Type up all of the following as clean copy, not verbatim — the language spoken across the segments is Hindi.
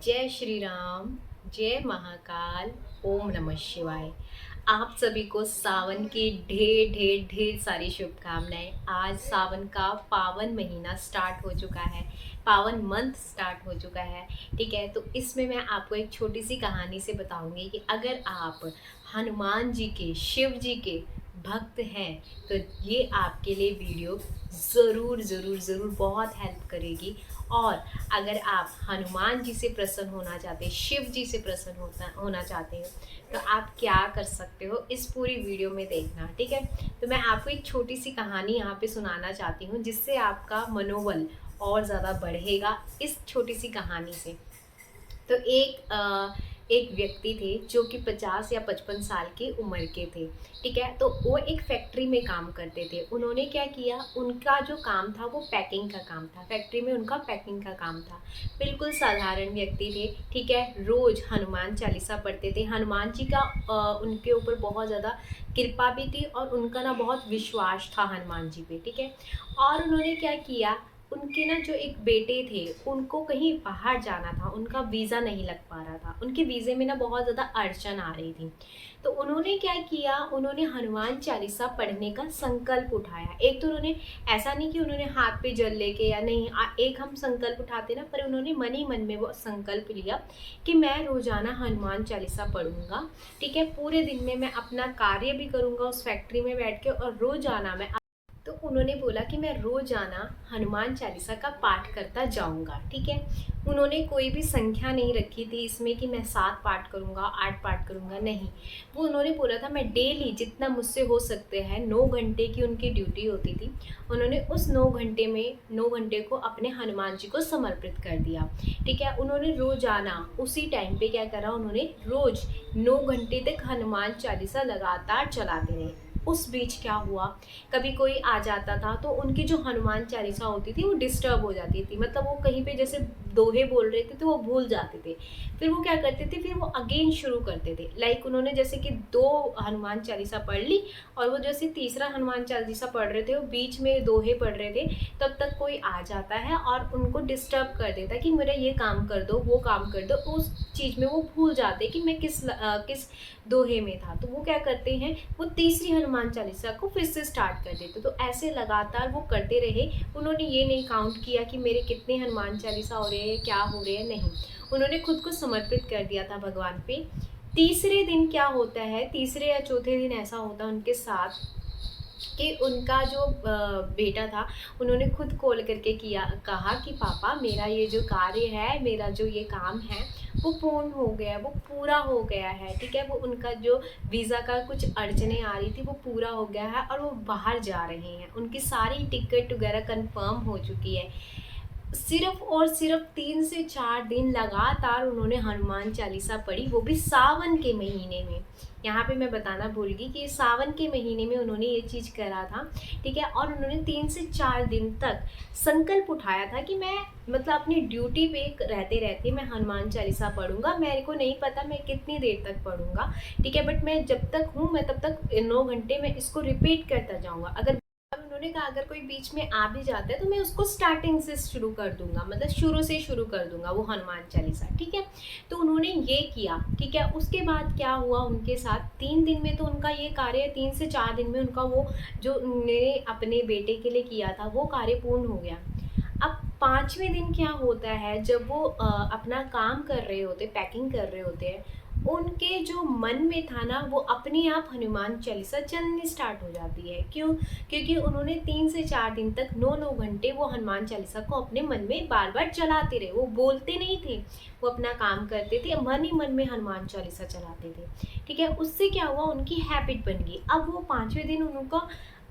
जय श्री राम, जय महाकाल, ओम नमः शिवाय। आप सभी को सावन की ढेर ढेर ढेर सारी शुभकामनाएं। आज सावन का पावन महीना स्टार्ट हो चुका है, पावन मंथ स्टार्ट हो चुका है। ठीक है, तो इसमें मैं आपको एक छोटी सी कहानी से बताऊंगी कि अगर आप हनुमान जी के, शिव जी के भक्त हैं तो ये आपके लिए वीडियो ज़रूर ज़रूर ज़रूर बहुत हेल्प करेगी। और अगर आप हनुमान जी से प्रसन्न होना चाहते हैं, शिव जी से प्रसन्न होना चाहते हैं, तो आप क्या कर सकते हो इस पूरी वीडियो में देखना। ठीक है, तो मैं आपको एक छोटी सी कहानी यहाँ पे सुनाना चाहती हूँ जिससे आपका मनोबल और ज़्यादा बढ़ेगा इस छोटी सी कहानी से। तो एक व्यक्ति थे जो कि 50 या 55 साल की उम्र के थे। ठीक है, तो वो एक फैक्ट्री में काम करते थे। उन्होंने क्या किया, उनका जो काम था वो पैकिंग का काम था। फैक्ट्री में उनका पैकिंग का काम था। बिल्कुल साधारण व्यक्ति थे। ठीक है, रोज़ हनुमान चालीसा पढ़ते थे। हनुमान जी का उनके ऊपर बहुत ज़्यादा कृपा भी थी और उनका ना बहुत विश्वास था हनुमान जी पे। ठीक है, और उन्होंने क्या किया, उनके ना जो एक बेटे थे उनको कहीं बाहर जाना था, उनका वीज़ा नहीं लग पा रहा था। उनके वीज़े में ना बहुत ज़्यादा अड़चन आ रही थी। तो उन्होंने क्या किया, उन्होंने हनुमान चालीसा पढ़ने का संकल्प उठाया। एक तो उन्होंने ऐसा नहीं कि उन्होंने हाथ पे जल लेके, या नहीं एक हम संकल्प उठाते ना, पर उन्होंने मन ही मन में वो संकल्प लिया कि मैं रोज़ाना हनुमान चालीसा पढ़ूंगा। ठीक है, पूरे दिन में मैं अपना कार्य भी करूंगा उस फैक्ट्री में बैठ के, और रोज़ाना मैं, तो उन्होंने बोला कि मैं रोजाना हनुमान चालीसा का पाठ करता जाऊंगा। ठीक है, उन्होंने कोई भी संख्या नहीं रखी थी इसमें कि मैं 7 पाठ करूंगा, 8 पाठ करूंगा, नहीं। वो उन्होंने बोला था मैं डेली जितना मुझसे हो सकते हैं, 9 घंटे की उनकी ड्यूटी होती थी। उन्होंने उस 9 घंटे में 9 घंटे को अपने हनुमान जी को समर्पित कर दिया। ठीक है, उन्होंने रोजाना उसी टाइम पे क्या करा, उन्होंने रोज 9 घंटे तक हनुमान चालीसा लगातार चलाते रहे। उस बीच क्या हुआ, कभी कोई आ जाता था तो उनकी जो हनुमान चालीसा होती थी वो डिस्टर्ब हो जाती थी। मतलब वो कहीं पे जैसे दोहे बोल रहे थे तो वो भूल जाते थे। फिर वो क्या करते थे, फिर वो अगेन शुरू करते थे। लाइक उन्होंने जैसे कि 2 हनुमान चालीसा पढ़ ली, और वो जैसे तीसरा हनुमान चालीसा पढ़ रहे थे, वो बीच में दोहे पढ़ रहे थे, तब तक कोई आ जाता है और उनको डिस्टर्ब कर देता है कि मेरा ये काम कर दो, वो काम कर दो। उस चीज़ में वो भूल जाते कि मैं किस दोहे में था। तो वो क्या करते हैं, वो तीसरी हनुमान चालीसा को फिर से स्टार्ट कर देते। तो ऐसे लगातार वो करते रहे। उन्होंने ये नहीं काउंट किया कि मेरे कितने हनुमान चालीसा हो रहे हैं, क्या हो रहे हैं, नहीं। उन्होंने खुद को समर्पित कर दिया था भगवान पे। तीसरे दिन क्या होता है, तीसरे या चौथे दिन ऐसा होता है उनके साथ कि उनका जो बेटा था, उन्होंने खुद कॉल करके कहा कि पापा, मेरा ये जो कार्य है, मेरा जो ये काम है वो पूर्ण हो गया, वो पूरा हो गया है। ठीक है, वो उनका जो वीज़ा का कुछ अड़चने आ रही थी वो पूरा हो गया है और वो बाहर जा रहे हैं। उनकी सारी टिकट वगैरह कंफर्म हो चुकी है। सिर्फ और सिर्फ 3 से 4 दिन लगातार उन्होंने हनुमान चालीसा पढ़ी, वो भी सावन के महीने में। यहाँ पे मैं बताना भूल गई कि सावन के महीने में उन्होंने ये चीज़ करा था। ठीक है, और उन्होंने 3 से 4 दिन तक संकल्प उठाया था कि मैं, मतलब अपनी ड्यूटी पे रहते रहते मैं हनुमान चालीसा पढ़ूंगा। मेरे को नहीं पता मैं कितनी देर तक पढ़ूंगा। ठीक है, बट मैं जब तक हूँ, मैं तब तक 9 घंटे में इसको रिपीट करता जाऊँगा। अगर, उन्होंने कहा अगर कोई बीच में आ भी जाता है तो मैं उसको स्टार्टिंग से शुरू कर दूंगा, मतलब शुरू से शुरू कर दूंगा वो हनुमान चालीसा। ठीक है, तो उन्होंने ये किया। ठीक है, उसके बाद क्या हुआ उनके साथ, 3 दिन में तो उनका ये कार्य, 3 से 4 दिन में उनका वो जो उन्होंने अपने बेटे के लिए किया था वो कार्य पूर्ण हो गया। अब 5वें दिन क्या होता है, जब वो अपना काम कर रहे होते, पैकिंग कर रहे होते हैं, उनके जो मन में था ना, वो अपने आप हनुमान चालीसा चलनी स्टार्ट हो जाती है। क्यों? क्योंकि उन्होंने 3 से 4 दिन तक 9 9 घंटे वो हनुमान चालीसा को अपने मन में बार बार चलाते रहे। वो बोलते नहीं थे, वो अपना काम करते थे, मन ही मन में हनुमान चालीसा चलाते थे। ठीक है, उससे क्या हुआ, उनकी हैबिट बन गई। अब वो 5वें दिन उनको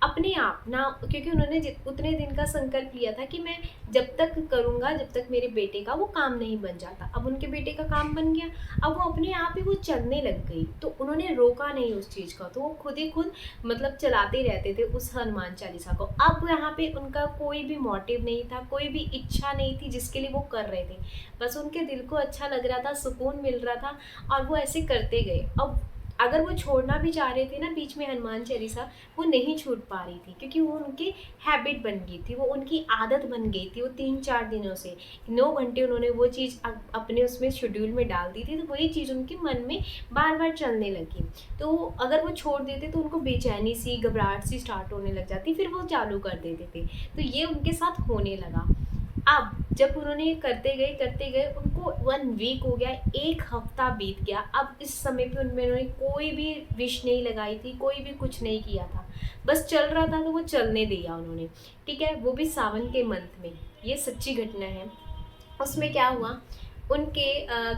अपने आप ना, क्योंकि उन्होंने उतने दिन का संकल्प लिया था कि मैं जब तक करूँगा जब तक मेरे बेटे का वो काम नहीं बन जाता। अब उनके बेटे का काम बन गया, अब वो अपने आप ही वो चलने लग गई। तो उन्होंने रोका नहीं उस चीज़ का, तो वो खुद ही खुद मतलब चलाते रहते थे उस हनुमान चालीसा को। अब यहाँ पे उनका कोई भी मोटिव नहीं था, कोई भी इच्छा नहीं थी जिसके लिए वो कर रहे थे। बस उनके दिल को अच्छा लग रहा था, सुकून मिल रहा था, और वो ऐसे करते गए। अब अगर वो छोड़ना भी चाह रहे थे ना बीच में हनुमान चालीसा, वो नहीं छूट पा रही थी, क्योंकि वो उनकी हैबिट बन गई थी, वो उनकी आदत बन गई थी। वो 3-4 दिनों से 9 घंटे उन्होंने वो चीज़ अपने उसमें शेड्यूल में डाल दी थी, तो वही चीज़ उनके मन में बार बार चलने लगी। तो अगर वो छोड़ देते तो उनको बेचैनी सी, घबराहट सी स्टार्ट होने लग जाती, फिर वो चालू कर देते थे। तो ये उनके साथ होने लगा। अब जब उन्होंने करते गए उनको 1 वीक हो गया, 1 हफ्ता बीत गया। अब इस समय पे उन्होंने कोई भी विश नहीं लगाई थी, कोई भी कुछ नहीं किया था, बस चल रहा था तो वो चलने दिया उन्होंने, ठीक है, वो भी सावन के मंथ में। ये सच्ची घटना है। उसमें क्या हुआ, उनके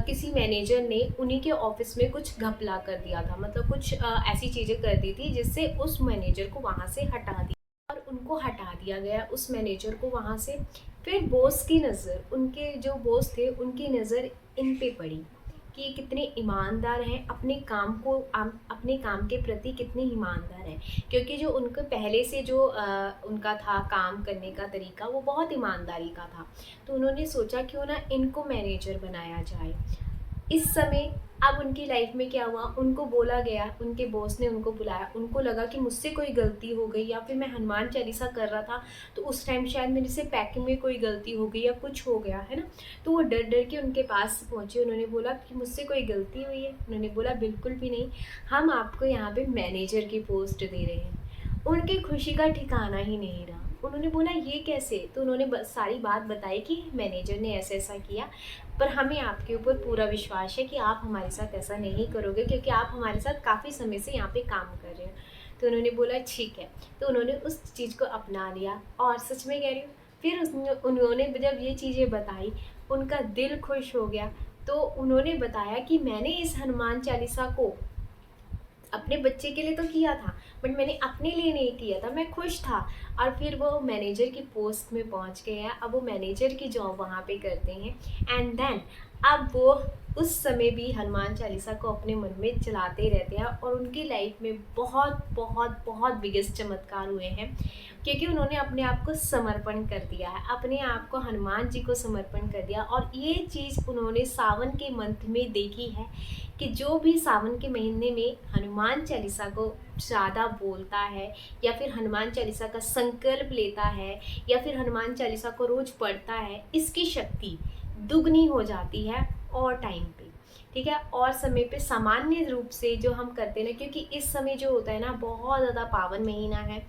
किसी मैनेजर ने उन्हीं के ऑफिस में कुछ घपला कर दिया था, मतलब कुछ ऐसी चीज़ें कर दी थी जिससे उस मैनेजर को वहाँ से हटा दिया, और उनको हटा दिया गया उस मैनेजर को वहाँ से। फिर बॉस की नज़र, उनके जो बॉस थे उनकी नज़र इन पे पड़ी कि ये कितने ईमानदार हैं, अपने काम को अपने काम के प्रति कितने ईमानदार हैं, क्योंकि जो उनको पहले से जो उनका था काम करने का तरीका, वो बहुत ईमानदारी का था। तो उन्होंने सोचा क्यों ना इनको मैनेजर बनाया जाए। इस समय अब उनकी लाइफ में क्या हुआ, उनको बोला गया, उनके बॉस ने उनको बुलाया, उनको लगा कि मुझसे कोई गलती हो गई, या फिर मैं हनुमान चालीसा कर रहा था तो उस टाइम शायद मेरे से पैकिंग में कोई गलती हो गई या कुछ हो गया है ना। तो वो डर डर के उनके पास पहुँचे, उन्होंने बोला कि मुझसे कोई गलती हुई है। उन्होंने बोला बिल्कुल भी नहीं, हम आपको यहाँ पे मैनेजर की पोस्ट दे रहे हैं। उनकी खुशी का ठिकाना ही नहीं रहा। उन्होंने बोला ये कैसे, तो उन्होंने सारी बात बताई कि मैनेजर ने ऐसा ऐसा किया, पर हमें आपके ऊपर पूरा विश्वास है कि आप हमारे साथ ऐसा नहीं करोगे, क्योंकि आप हमारे साथ काफ़ी समय से यहाँ पे काम कर रहे हो। तो उन्होंने बोला ठीक है। तो उन्होंने उस चीज़ को अपना लिया, और सच में कह रही हूँ, फिर उन्होंने जब ये चीज़ें बताई, उनका दिल खुश हो गया। तो उन्होंने बताया कि मैंने इस हनुमान चालीसा को अपने बच्चे के लिए तो किया था, बट मैंने अपने लिए नहीं किया था, मैं खुश था। और फिर वो मैनेजर की पोस्ट में पहुंच गए हैं, अब वो मैनेजर की जॉब वहाँ पे करते हैं। एंड देन अब वो उस समय भी हनुमान चालीसा को अपने मन में चलाते रहते हैं, और उनकी लाइफ में बहुत बहुत बहुत बिगेस्ट चमत्कार हुए हैं, क्योंकि उन्होंने अपने आप को समर्पण कर दिया है, अपने आप को हनुमान जी को समर्पण कर दिया। और ये चीज़ उन्होंने सावन के मंथ में देखी है कि जो भी सावन के महीने में हनुमान चालीसा को ज़्यादा बोलता है, या फिर हनुमान चालीसा का संकल्प लेता है, या फिर हनुमान चालीसा को रोज़ पढ़ता है, इसकी शक्ति दुगनी हो जाती है और टाइम पे, ठीक है, और समय पे सामान्य रूप से जो हम करते हैं ना, क्योंकि इस समय जो होता है ना बहुत ज़्यादा पावन महीना है,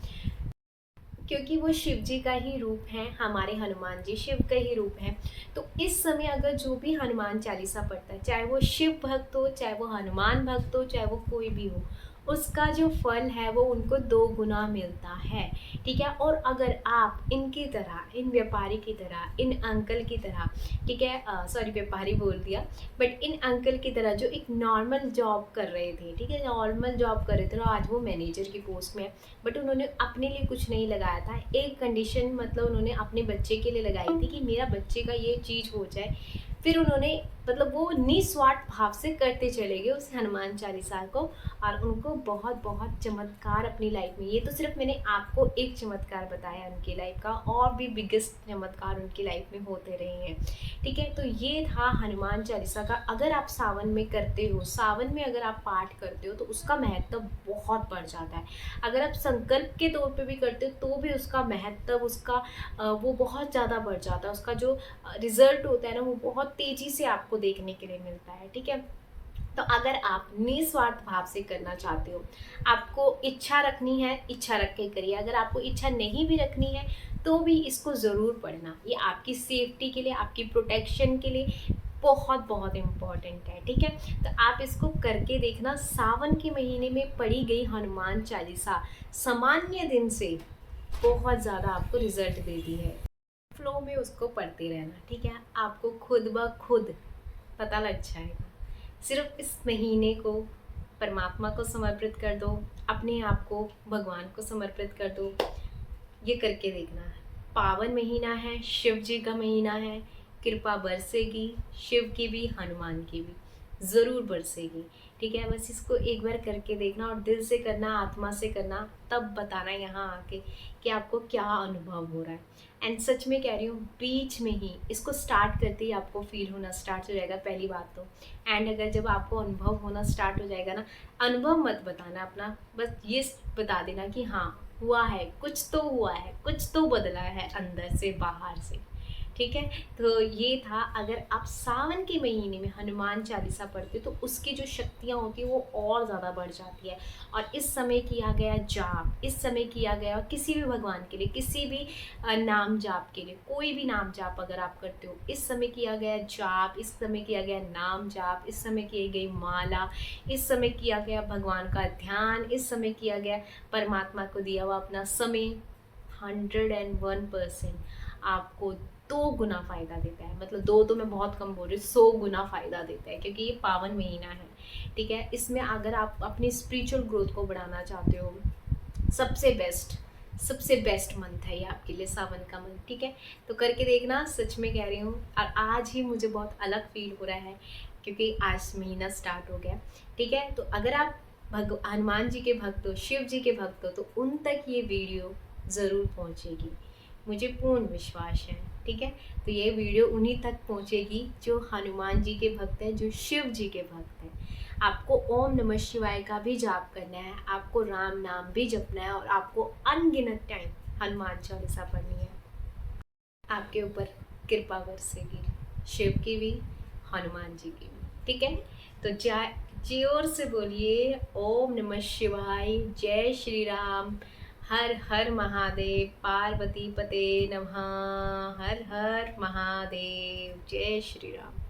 क्योंकि वो शिव जी का ही रूप है, हमारे हनुमान जी शिव का ही रूप है। तो इस समय अगर जो भी हनुमान चालीसा पढ़ता है, चाहे वो शिव भक्त हो, चाहे वो हनुमान भक्त हो, चाहे वो कोई भी हो, उसका जो फल है वो उनको 2 गुना मिलता है, ठीक है। और अगर आप इनकी तरह, इन व्यापारी की तरह, इन अंकल की तरह, ठीक है, सॉरी व्यापारी बोल दिया, बट इन अंकल की तरह जो एक नॉर्मल जॉब कर रहे थे, ठीक है, नॉर्मल जॉब कर रहे थे, और आज वो मैनेजर की पोस्ट में है, बट उन्होंने अपने लिए कुछ नहीं लगाया था। एक कंडीशन मतलब उन्होंने अपने बच्चे के लिए लगाई थी कि मेरा बच्चे का ये चीज़ हो जाए। फिर उन्होंने मतलब वो निस्वार्थ भाव से करते चले गए उस हनुमान चालीसा को, और उनको बहुत बहुत चमत्कार अपनी लाइफ में, ये तो सिर्फ मैंने आपको एक चमत्कार बताया उनकी लाइफ का, और भी बिगेस्ट चमत्कार उनकी लाइफ में होते रहे हैं, ठीक है। तो ये था हनुमान चालीसा का। अगर आप सावन में करते हो, सावन में अगर आप पाठ करते हो, तो उसका महत्व बहुत बढ़ जाता है। अगर आप संकल्प के तौर पे भी करते हो तो भी उसका महत्व, उसका वो बहुत ज़्यादा बढ़ जाता है, उसका जो रिजल्ट होता है ना, वो बहुत तेज़ी से आपको देखने के लिए मिलता है, ठीक है। तो अगर आप निस्वार्थ भाव से करना चाहते हो, आपको इच्छा रखनी है, इच्छा रख के करिए। अगर आपको इच्छा नहीं भी रखनी है तो भी इसको ज़रूर पढ़ना, ये आपकी सेफ्टी के लिए, आपकी प्रोटेक्शन के लिए बहुत बहुत इम्पॉर्टेंट है, ठीक है। तो आप इसको करके देखना। सावन के महीने में पढ़ी गई हनुमान चालीसा सामान्य दिन से बहुत ज़्यादा आपको रिजल्ट देती है। फ्लो में उसको पढ़ते रहना, ठीक है, आपको खुद ब खुद पता लग जाएगा। सिर्फ इस महीने को परमात्मा को समर्पित कर दो, अपने आप को भगवान को समर्पित कर दो, ये करके देखना है। पावन महीना है, शिव जी का महीना है, कृपा बरसेगी, शिव की भी, हनुमान की भी। ज़रूर बरसेगी। ठीक है, बस इसको एक बार करके देखना और दिल से करना, आत्मा से करना, तब बताना यहाँ आके कि आपको क्या अनुभव हो रहा है। एंड सच में कह रही हूँ, बीच में ही इसको स्टार्ट करते ही आपको फील होना स्टार्ट हो जाएगा, पहली बात तो। एंड अगर जब आपको अनुभव होना स्टार्ट हो जाएगा ना, अनुभव मत बताना अपना, बस ये बता देना कि हाँ हुआ है, कुछ तो हुआ है, कुछ तो बदला है अंदर से बाहर से। ठीक है, तो ये था। अगर आप सावन के महीने में हनुमान चालीसा पढ़ते तो उसकी जो शक्तियाँ होती है वो और ज़्यादा बढ़ जाती है। और इस समय किया गया जाप, इस समय किया गया किसी भी भगवान के लिए, किसी भी नाम जाप के लिए, कोई भी नाम जाप अगर आप करते हो, इस समय किया गया जाप, इस समय किया गया नाम जाप, इस समय की गई माला, इस समय किया गया भगवान का ध्यान, इस समय किया गया परमात्मा को दिया हुआ अपना समय, 101% आपको 2 गुना फ़ायदा देता है। मतलब 2 तो मैं बहुत कम बोल रही हूँ, 100 गुना फ़ायदा देता है, क्योंकि ये पावन महीना है। ठीक है, इसमें अगर आप अपनी स्पिरिचुअल ग्रोथ को बढ़ाना चाहते हो, सबसे बेस्ट मंथ है ये आपके लिए, सावन का मंथ। ठीक है, तो करके देखना, सच में कह रही हूँ। और आज ही मुझे बहुत अलग फील हो रहा है, क्योंकि आज महीना स्टार्ट हो गया। ठीक है, तो अगर आप हनुमान जी के भक्त हो, शिव जी के भक्त हो, तो उन तक ये वीडियो ज़रूर पहुँचेगी, मुझे पूर्ण विश्वास है। ठीक है, तो ये वीडियो उन्हीं तक पहुँचेगी जो हनुमान जी के भक्त हैं, जो शिव जी के भक्त हैं। आपको ओम नमः शिवाय का भी जाप करना है, आपको राम नाम भी जपना है, और आपको अनगिनत टाइम हनुमान चालीसा पढ़नी है। आपके ऊपर कृपा बरसेगी, शिव की भी, हनुमान जी की भी। ठीक है, तो जोर से बोलिए ओम नमः शिवाय, जय श्री राम, हर हर महादेव, पार्वती पते नमः, हर हर महादेव, जय श्री राम।